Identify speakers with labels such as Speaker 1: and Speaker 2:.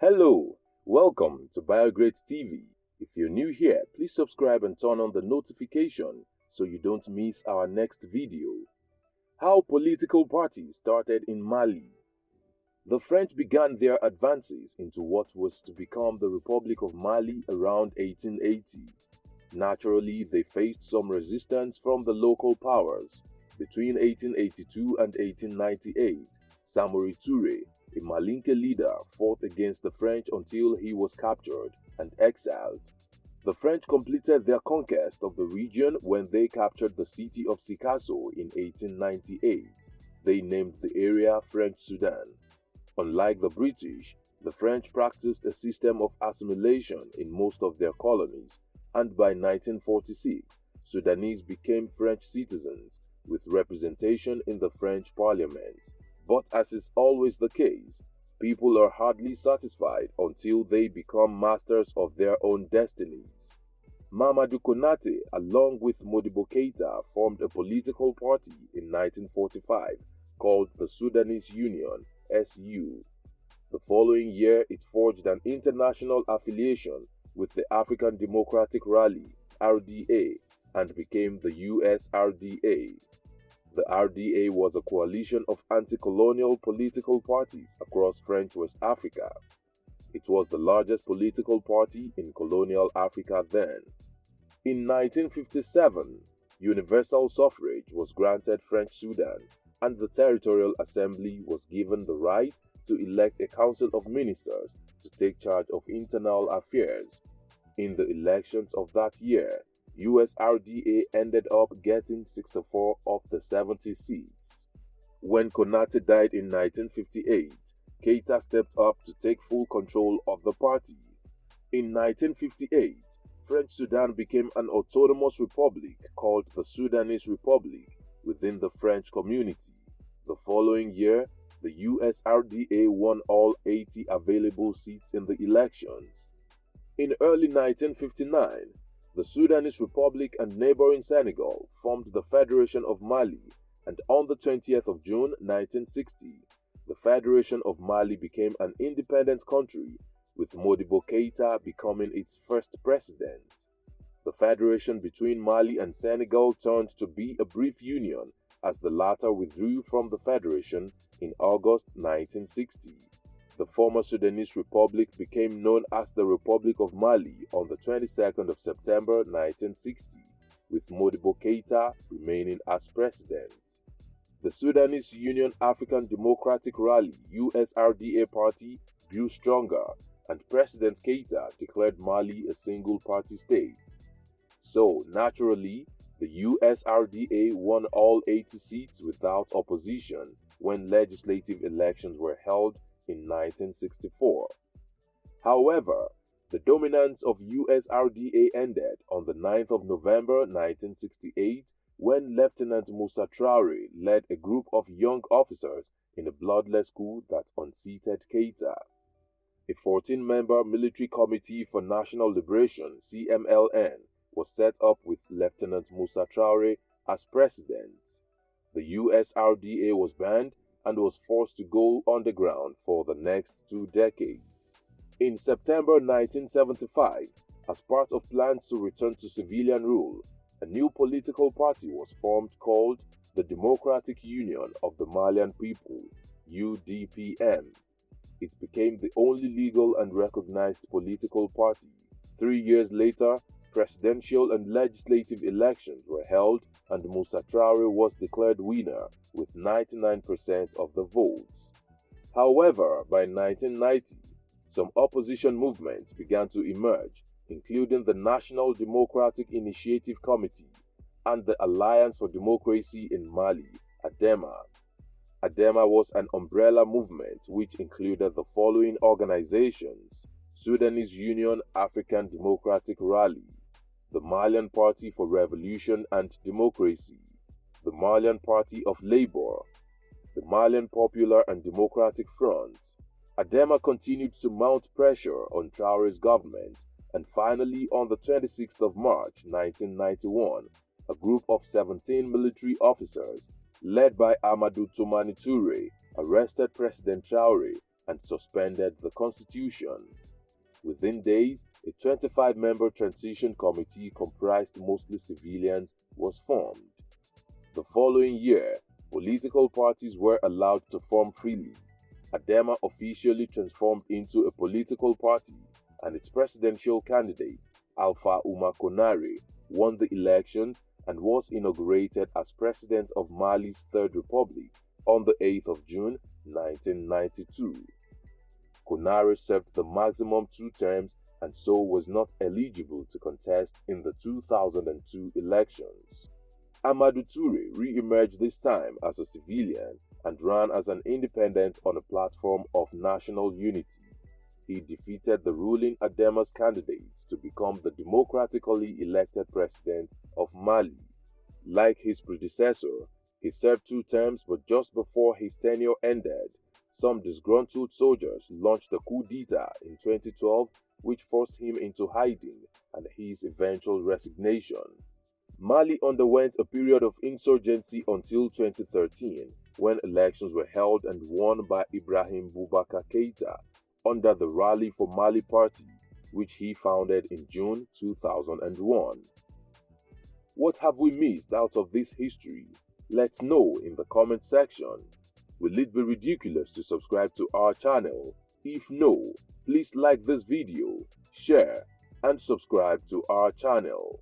Speaker 1: Hello, welcome to BioGrades TV. If you're new here, please subscribe and turn on the notification so you don't miss our next video. How political parties started in Mali. The French began their advances into what was to become the Republic of Mali around 1880. Naturally, they faced some resistance from the local powers. Between 1882 and 1898, Samory Touré, a Malinké leader, fought against the French until he was captured and exiled. The French completed their conquest of the region when they captured the city of Sikasso in 1898. They named the area French Sudan. Unlike the British, the French practiced a system of assimilation in most of their colonies, and by 1946, Sudanese became French citizens with representation in the French parliament. But as is always the case, people are hardly satisfied until they become masters of their own destinies. Mamadou Konate, along with Modibo Keita, formed a political party in 1945 called the Sudanese Union, SU. The following year, it forged an international affiliation with the African Democratic Rally, RDA, and became the US-RDA. The RDA was a coalition of anti-colonial political parties across French West Africa. It was the largest political party in colonial Africa then. In 1957, universal suffrage was granted French Sudan, and the Territorial Assembly was given the right to elect a council of ministers to take charge of internal affairs. In the elections of that year, US-RDA ended up getting 64 of the 70 seats. When Konate died in 1958, Keita stepped up to take full control of the party. In 1958, French Sudan became an autonomous republic called the Sudanese Republic within the French community. The following year, the US-RDA won all 80 available seats in the elections. In early 1959, the Sudanese Republic and neighboring Senegal formed the Federation of Mali, and on the 20th of June 1960, the Federation of Mali became an independent country, with Modibo Keita becoming its first president. The federation between Mali and Senegal turned to be a brief union as the latter withdrew from the federation in August 1960. The former Sudanese Republic became known as the Republic of Mali on the 22nd of September 1960, with Modibo Keita remaining as president. The Sudanese Union African Democratic Rally US-RDA party grew stronger, and President Keita declared Mali a single-party state. So, naturally, the US-RDA won all 80 seats without opposition when legislative elections were held in 1964. However, the dominance of US-RDA ended on the 9th of November 1968 when Lieutenant Moussa Traoré led a group of young officers in a bloodless coup that unseated Keita. A 14-member Military Committee for National Liberation (CMLN) was set up with Lieutenant Moussa Traoré as president. The US-RDA was banned and was forced to go underground for the next 2 decades. In September 1975, as part of plans to return to civilian rule, a new political party was formed called the Democratic Union of the Malian People, UDPM. It became the only legal and recognized political party. 3 years later, presidential and legislative elections were held and Moussa Traoré was declared winner with 99% of the votes. However, by 1990, some opposition movements began to emerge, including the National Democratic Initiative Committee and the Alliance for Democracy in Mali, ADEMA. ADEMA was an umbrella movement which included the following organizations: Sudanese Union African Democratic Rally, the Malian Party for Revolution and Democracy, the Malian Party of Labour, the Malian Popular and Democratic Front. ADEMA continued to mount pressure on Traoré's government, and finally on the 26th of March 1991, a group of 17 military officers led by Mamadou Konate, arrested President Traoré and suspended the constitution. Within days, a 25-member transition committee comprised mostly civilians was formed. The following year, political parties were allowed to form freely. Adema officially transformed into a political party, and its presidential candidate, Alpha Oumar Konate, won the elections and was inaugurated as President of Mali's Third Republic on the 8th of June 1992. Konate served the maximum 2 terms and so was not eligible to contest in the 2002 elections. Mamadou Touré re-emerged this time as a civilian and ran as an independent on a platform of national unity. He defeated the ruling Adema's candidates to become the democratically elected president of Mali. Like his predecessor, he served 2 terms, but just before his tenure ended, some disgruntled soldiers launched a coup d'etat in 2012 which forced him into hiding and his eventual resignation. Mali underwent a period of insurgency until 2013, when elections were held and won by Ibrahim Boubacar Keita under the Rally for Mali party, which he founded in June 2001. What have we missed out of this history? Let's know in the comment section. Will it be ridiculous to subscribe to our channel? If no, please like this video, share, and subscribe to our channel.